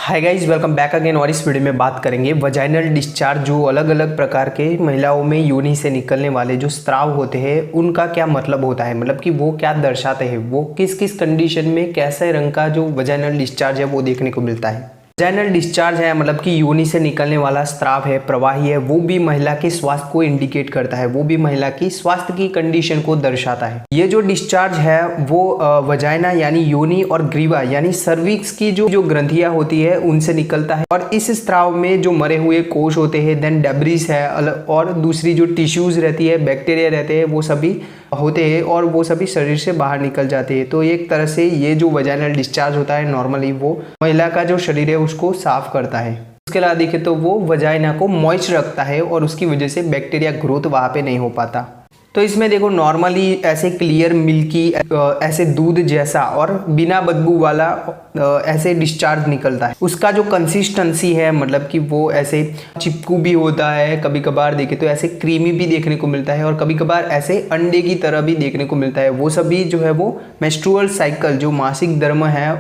Hi guys, welcome back again. और इस video में बात करेंगे वजाइनल डिस्चार्ज, जो अलग अलग प्रकार के महिलाओं में योनि से निकलने वाले जो स्राव होते हैं उनका क्या मतलब होता है, मतलब कि वो क्या दर्शाते हैं, वो किस किस कंडीशन में कैसे रंग का जो वजाइनल डिस्चार्ज है वो देखने को मिलता है। वजाइनल डिस्चार्ज है मतलब कि योनि से निकलने वाला स्राव है, प्रवाही है, वो भी महिला के स्वास्थ्य को इंडिकेट करता है, वो भी महिला की स्वास्थ्य की कंडीशन को दर्शाता है। ये जो डिस्चार्ज है वो वजाइना यानी योनि और ग्रीवा यानी सर्विक्स की जो ग्रंथियां होती है उनसे निकलता है। और इस स्राव में जो मरे हुए कोष होते हैं, देन डेब्रिस है और दूसरी जो टिश्यूज रहती है, बैक्टीरिया रहते हैं, वो सभी होते हैं और वो सभी शरीर से बाहर निकल जाते हैं। तो एक तरह से ये जो वजाइनल डिस्चार्ज होता है नॉर्मली वो महिला का जो शरीर है उसको साफ करता है। उसके अलावा देखें तो वो वजाइना को मॉइस्ट रखता है और उसकी वजह से बैक्टीरिया ग्रोथ वहाँ पे नहीं हो पाता। तो इसमें देखो नॉर्मली ऐसे क्लियर मिल्की ऐसे दूध जैसा और बिना बदबू वाला ऐसे डिस्चार्ज निकलता है। उसका जो कंसिस्टेंसी है मतलब कि वो ऐसे चिपकू भी होता है, कभी कभार देखे तो ऐसे क्रीमी भी देखने को मिलता है और कभी कभार ऐसे अंडे की तरह भी देखने को मिलता है। वो सभी जो है वो मेंस्ट्रुअल साइकिल जो मासिक धर्म है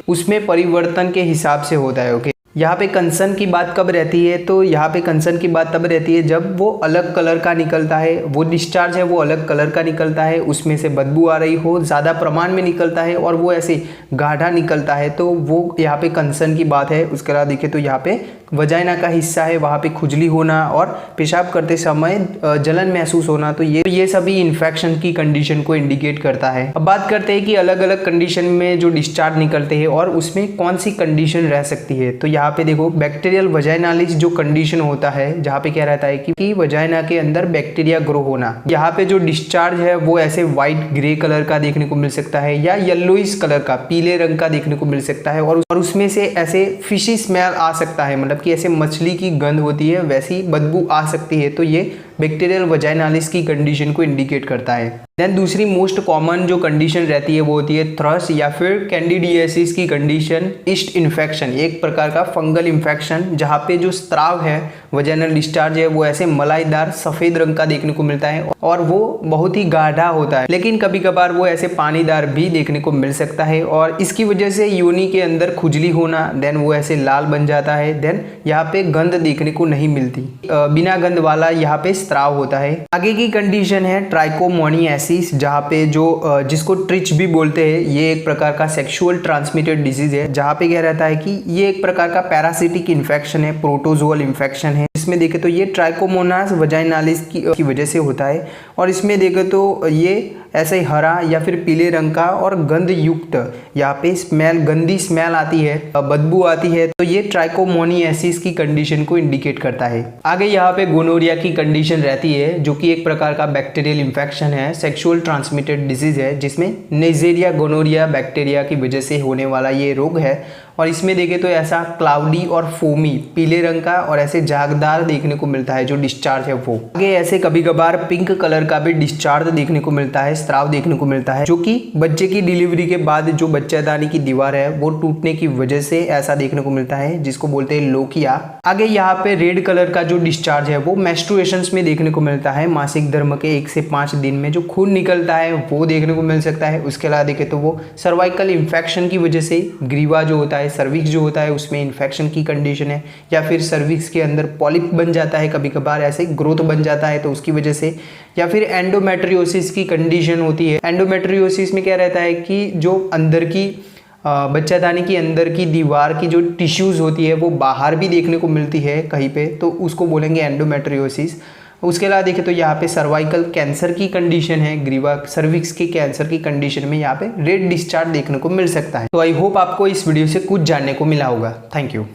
उसमें परिवर्तन के हिसाब से होता है। ओके, यहाँ पे कंसर्न की बात कब रहती है, तो यहाँ पे कंसर्न की बात तब रहती है जब वो अलग कलर का निकलता है, वो डिस्चार्ज है वो अलग कलर का निकलता है, उसमें से बदबू आ रही हो, ज़्यादा प्रमाण में निकलता है और वो ऐसे गाढ़ा निकलता है, तो वो यहाँ पे कंसर्न की बात है। उसके अलावा देखें तो यहाँ पे वजाइना का हिस्सा है, वहाँ पे खुजली होना और पेशाब करते समय जलन महसूस होना, तो ये सभी इन्फेक्शन की कंडीशन को इंडिकेट करता है। अब बात करते हैं कि अलग अलग कंडीशन में जो डिस्चार्ज निकलते हैं और उसमें कौन सी कंडीशन रह सकती है। तो यहाँ पे देखो बैक्टीरियल वजाइनालिस जो कंडीशन होता है, जहाँ पे क्या रहता है कि वजाइना के अंदर बैक्टीरिया ग्रो होना। यहाँ पे जो डिस्चार्ज है वो ऐसे व्हाइट ग्रे कलर का देखने को मिल सकता है या येलोइश कलर का, पीले रंग का देखने को मिल सकता है और उसमें से ऐसे फिशी स्मेल आ सकता है, मतलब कि ऐसे मछली की गंध होती है वैसी बदबू आ सकती है। तो ये बैक्टीरियल वजाइनालिस की कंडीशन को इंडिकेट करता है। देन दूसरी मोस्ट कॉमन जो कंडीशन रहती है वो होती है थ्रश या फिर कैंडिडियासिस की कंडीशन। ईस्ट इन्फेक्शन एक प्रकार का फंगल इन्फेक्शन, जहाँ पे जो स्राव है वजाइनल डिस्चार्ज है वो ऐसे मलाईदार सफेद रंग का देखने को मिलता है और वो बहुत ही गाढ़ा होता है, लेकिन कभी कभार वो ऐसे पानीदार भी देखने को मिल सकता है और इसकी वजह से योनि के अंदर खुजली होना, देन वो ऐसे लाल बन जाता है। देन यहाँ पे गंध देखने को नहीं मिलती, बिना गंध वाला यहाँ पे स्राव होता है। आगे की कंडीशन है ट्राइकोमोनियासिस, जहाँ पे जिसको ट्रिच भी बोलते हैं, ये एक प्रकार का सेक्सुअल ट्रांसमिटेड डिजीज है, जहाँ पे क्या रहता है कि ये एक प्रकार का पैरासिटिक इन्फेक्शन है, प्रोटोजोअल इन्फेक्शन है। इसमें देखे तो ये ट्राइकोमोनास वजाइनालिस की वजह से होता है और इसमें देखे तो ये ऐसे हरा या फिर पीले रंग का और गंध युक्त, यहाँ पे स्मेल, गंदी स्मेल आती है, बदबू आती है, तो ये ट्राइकोमोनियासिस की कंडीशन को इंडिकेट करता है। आगे यहाँ पे गोनोरिया की कंडीशन रहती है, जो कि एक प्रकार का बैक्टीरियल इन्फेक्शन है, सेक्सुअल ट्रांसमिटेड डिजीज है, जिसमें नेजेरिया गोनोरिया बैक्टीरिया की वजह से होने वाला ये रोग है। और इसमें देखें तो ऐसा क्लाउडी और फोमी पीले रंग का और ऐसे झागदार देखने को मिलता है जो डिस्चार्ज है वो। आगे ऐसे कभी कभार पिंक कलर का भी डिस्चार्ज देखने को मिलता है, स्राव देखने को मिलता है, जो कि बच्चे की डिलीवरी के बाद जो बच्चेदानी की दीवार है वो टूटने की वजह से ऐसा देखने को मिलता है, जिसको बोलते हैं लोकिया। आगे यहाँ पे रेड कलर का जो डिस्चार्ज है वो मेंस्ट्रुएशंस में देखने को मिलता है, मासिक धर्म के 1 से 5 दिन में जो खून निकलता है वो देखने को मिल सकता है। उसके अलावा देखें तो वो सर्वाइकल इन्फेक्शन की वजह से ग्रीवा जो होता है, सर्विक्स जो होता है उसमें इन्फेक्शन की कंडीशन है, या फिर सर्विक्स के अंदर पॉलिप बन जाता है, कभी कभार ऐसे ग्रोथ बन जाता है तो उसकी वजह से, या फिर एंडोमेट्रियोसिस की कंडीशन होती है। एंडोमेट्रियोसिस में क्या रहता है कि जो अंदर की बच्चादानी की अंदर की दीवार की जो टिश्यूज होती है वो बाहर भी देखने को मिलती है कहीं पे, तो उसको बोलेंगे एंडोमेट्रियोसिस। उसके अलावा देखें तो यहाँ पे सर्वाइकल कैंसर की कंडीशन है, ग्रीवा सर्विक्स के कैंसर की कंडीशन में यहाँ पे रेड डिस्चार्ज देखने को मिल सकता है। तो आई होप आपको इस वीडियो से कुछ जानने को मिला होगा। Thank you.